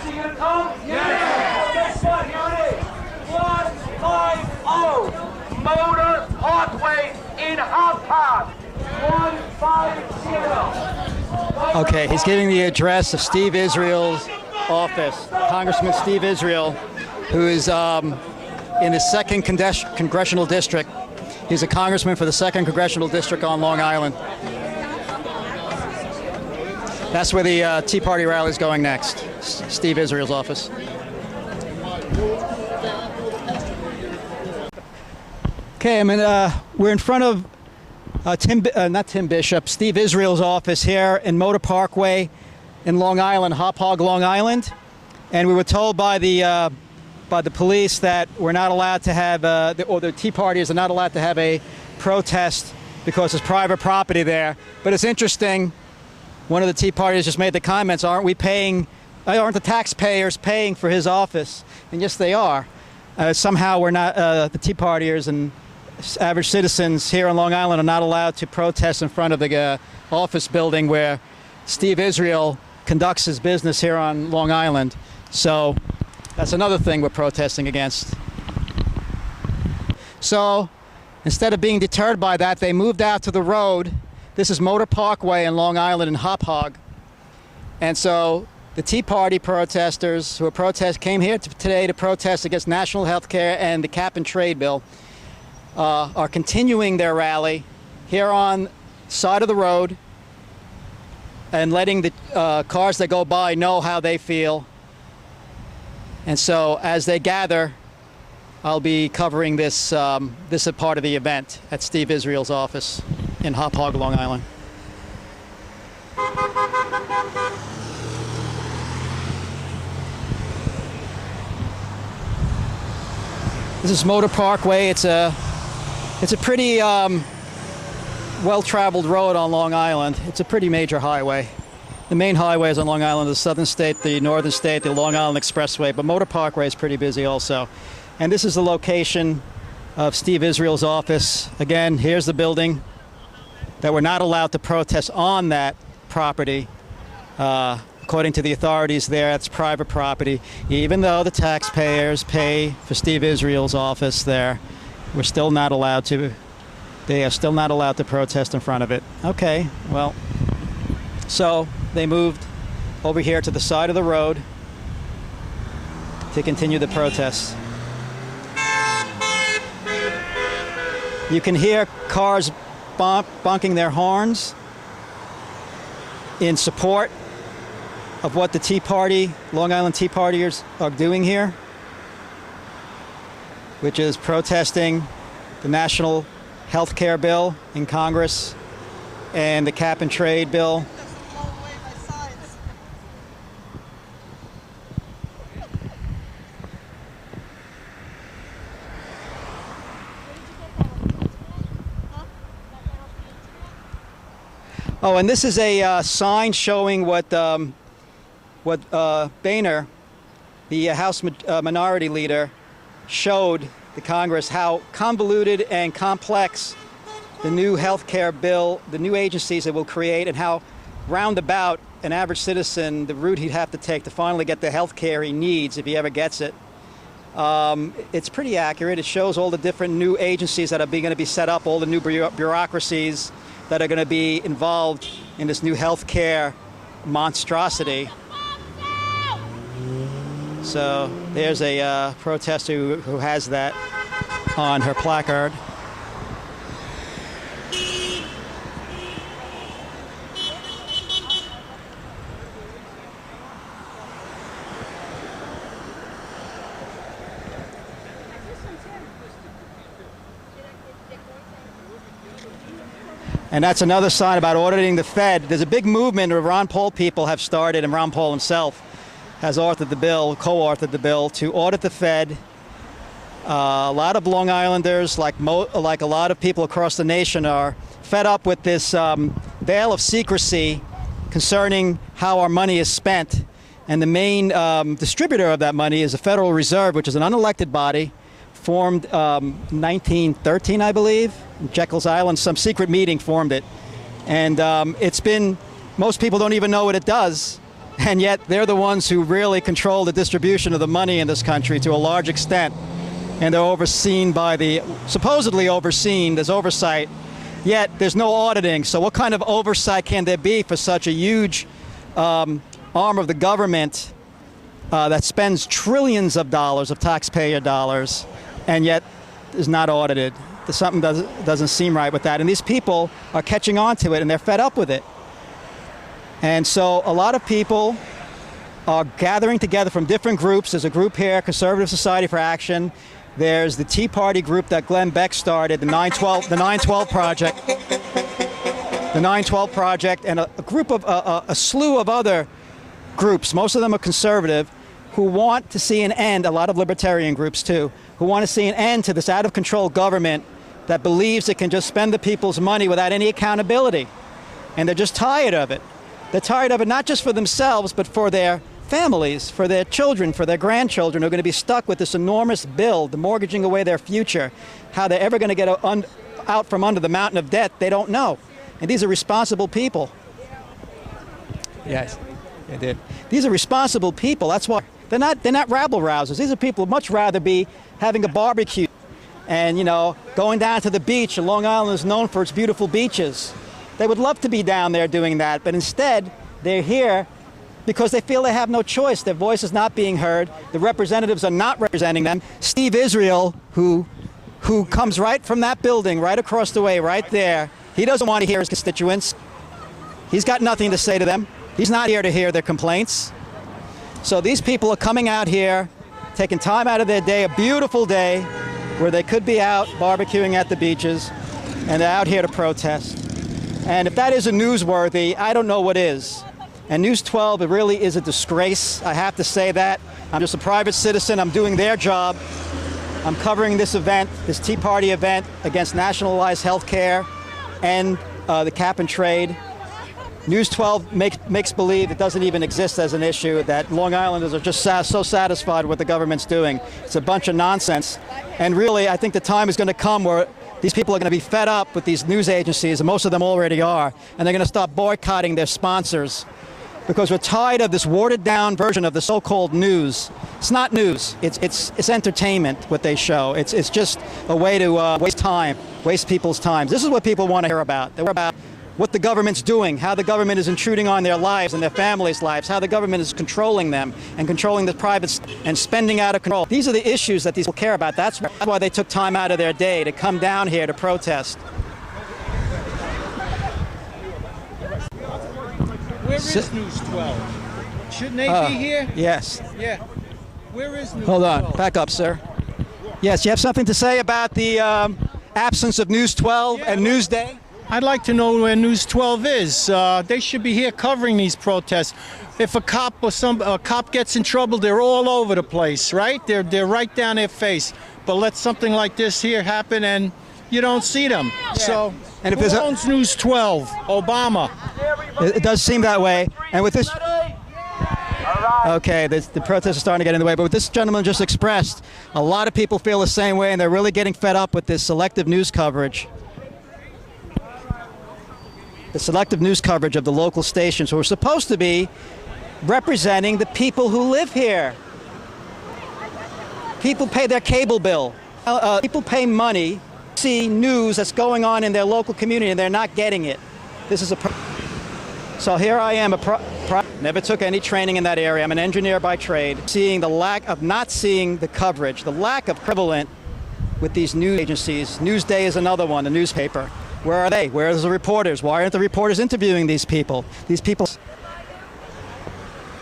Is he gonna come? Yeah! Guess what? Here it is. 150 Motor Parkway in Hopkins. 150. Okay, he's giving the address of Steve Israel's office, Congressman Steve Israel, who is in the 2nd Congressional District. He's a congressman for the 2nd Congressional District on Long Island. That's where the Tea Party rally is going next, Steve Israel's office. Okay, we're in front of Steve Israel's office here in Motor Parkway in Long Island, Hauppauge, Long Island. And we were told by the police that we're not allowed to have, the Tea Partiers are not allowed to have a protest because it's private property there. But it's interesting, one of the Tea Partiers just made the comments, aren't the taxpayers paying for his office? And yes, they are. Somehow we're not, the Tea Partiers and average citizens here on Long Island are not allowed to protest in front of the office building where Steve Israel conducts his business here on Long Island. So that's another thing we're protesting against. So instead of being deterred by that, they moved out to the road. This is Motor Parkway in Long Island in Hauppauge. And so the Tea Party protesters who came here today to protest against national health care and the cap and trade bill are continuing their rally here on the side of the road and letting the cars that go by know how they feel. And so as they gather, I'll be covering this this is part of the event at Steve Israel's office in Hauppauge, Long Island. This is Motor Parkway. It's a pretty well-traveled road on Long Island. It's a pretty major highway. The main highways on Long Island, the Southern State, the Northern State, the Long Island Expressway, but Motor Parkway is pretty busy also. And this is the location of Steve Israel's office. Again, here's the building that we're not allowed to protest on that property. According to the authorities there, it's private property. Even though the taxpayers pay for Steve Israel's office there, we're still not allowed to, they are still not allowed to protest in front of it. Okay, well, so they moved over here to the side of the road to continue the protests. You can hear cars bonking their horns in support of what the Tea Party, Long Island Tea Partiers are doing here, which is protesting the national health care bill in Congress and the cap and trade bill. Oh, and this is a sign showing what Boehner, the House Minority Leader, showed the Congress how convoluted and complex the new health care bill, the new agencies it will create, and how roundabout an average citizen, the route he'd have to take to finally get the health care he needs if he ever gets it. It's pretty accurate. It shows all the different new agencies that are going to be set up, all the new bureaucracies that are going to be involved in this new health care monstrosity. So there's a protester who has that on her placard. And that's another sign about auditing the Fed. There's a big movement of Ron Paul people have started, and Ron Paul himself has authored the bill, co-authored the bill to audit the Fed. A lot of Long Islanders, like a lot of people across the nation, are fed up with this veil of secrecy concerning how our money is spent. And the main distributor of that money is the Federal Reserve, which is an unelected body formed 1913, I believe, in Jekyll's Island. Some secret meeting formed it. And it's been, most people don't even know what it does. And yet they're the ones who really control the distribution of the money in this country to a large extent. And they're overseen by supposedly overseen, there's oversight, yet there's no auditing. So what kind of oversight can there be for such a huge arm of the government that spends trillions of dollars of taxpayer dollars and yet is not audited? Something doesn't seem right with that. And these people are catching on to it and they're fed up with it. And so a lot of people are gathering together from different groups. There's a group here, Conservative Society for Action. There's the Tea Party group that Glenn Beck started, the 912 Project. The 912 Project, and a group of a slew of other groups, most of them are conservative, who want to see an end, a lot of libertarian groups too, who want to see an end to this out-of-control government that believes it can just spend the people's money without any accountability. And they're just tired of it. They're tired of it not just for themselves, but for their families, for their children, for their grandchildren who are going to be stuck with this enormous bill, the mortgaging away their future. How they're ever going to get out from under the mountain of debt, they don't know. And these are responsible people. Yes, they did. These are responsible people. That's why they're not rabble-rousers. These are people who'd much rather be having a barbecue and, you know, going down to the beach. Long Island is known for its beautiful beaches. They would love to be down there doing that, but instead they're here because they feel they have no choice. Their voice is not being heard. The representatives are not representing them. Steve Israel, who comes right from that building, right across the way, right there, he doesn't want to hear his constituents. He's got nothing to say to them. He's not here to hear their complaints. So these people are coming out here, taking time out of their day, a beautiful day, where they could be out barbecuing at the beaches, and they're out here to protest. And if that isn't newsworthy, I don't know what is. And News 12, it really is a disgrace. I have to say that. I'm just a private citizen. I'm doing their job. I'm covering this event, this Tea Party event against nationalized health care and the cap and trade. News 12 makes believe it doesn't even exist as an issue, that Long Islanders are just so satisfied with what the government's doing. It's a bunch of nonsense. And really, I think the time is going to come where these people are going to be fed up with these news agencies, and most of them already are, and they're going to start boycotting their sponsors because we're tired of this watered-down version of the so-called news. It's not news. It's entertainment, what they show. It's just a way to waste people's time. This is what people want to hear about. They want about what the government's doing, how the government is intruding on their lives and their families' lives, how the government is controlling them and controlling the private and spending out of control. These are the issues that these people care about. That's why they took time out of their day to come down here to protest. Where is News 12? Shouldn't they be here? Yes. Yeah. Where is News 12? Hold on. Back up, sir. Yes, you have something to say about the absence of News 12 and Newsday? I'd like to know where News 12 is. They should be here covering these protests. If a cop or a cop gets in trouble, they're all over the place, right? They're right down their face. But let something like this here happen and you don't see them. Yeah. So, and if who owns News 12? Obama. It does seem that way. And with this, okay, the protests are starting to get in the way. But what this gentleman just expressed, a lot of people feel the same way, and they're really getting fed up with this selective news coverage. The selective news coverage of the local stations who are supposed to be representing the people who live here. People pay their cable bill. People pay money to see news that's going on in their local community, and they're not getting it. This is so here I am, never took any training in that area. I'm an engineer by trade. Seeing the lack of not seeing the coverage, the lack of prevalent with these news agencies. Newsday is another one, the newspaper. Where are they? Where are the reporters? Why aren't the reporters interviewing these people? These people